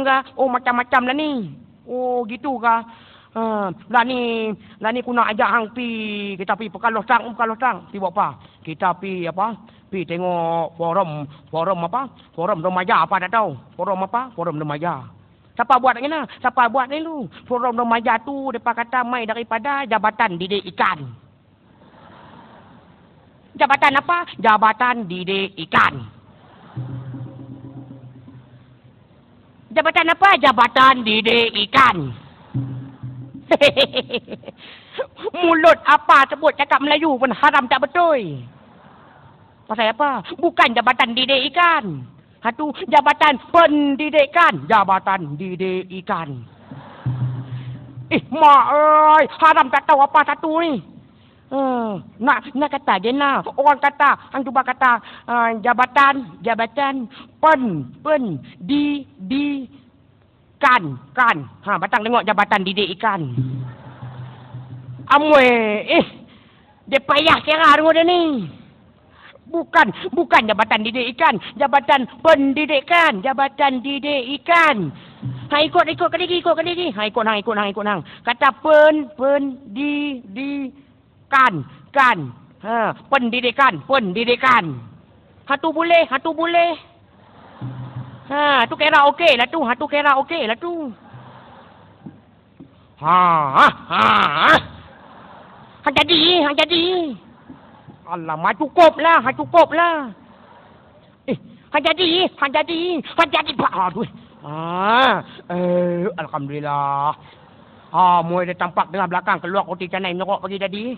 kah? Oh, macam-macam lah ni. Oh, gitu kah? Lah ni aku nak ajak hang pi, kita pi Pekalong Tang. Pi buat apa? Kita pi apa? Pi tengok forum apa? Forum remaja apa tak tahu. Forum apa? Forum remaja. Siapa buat ni? Siapa buat ni lu? Forum remaja tu depa kata mai daripada Jabatan Didik Ikan. Jabatan apa? Jabatan Didik Ikan. Jabatan apa? Jabatan Didik Ikan. Mulut apa sebut cakap Melayu pun haram tak betul. Pasal apa? Bukan Jabatan Didik Ikan. Satu Jabatan Pendidikan. Jabatan Didik Ikan. Mak ơi, haram tak tahu apa satu ni. Nak kata je nak. Orang kata, hang cuba kata jabatan pendidikan. Batang tengok Jabatan Didik Ikan. Amoi, dia payah kira tengok dia ni. Bukan Jabatan Didik Ikan, Jabatan Pendidikan, Jabatan Didik Ikan. Hang ikut ke lagi. Hang ikut hang. Kata pendidikan. Pendidikan. Hatu boleh. Tu kira okey lah tu. Hang jadi. Alamak, cukup lah. Hang jadi. Aduh. Alhamdulillah. Moi dia tampak tengah belakang keluar roti canai merok bagi jadi.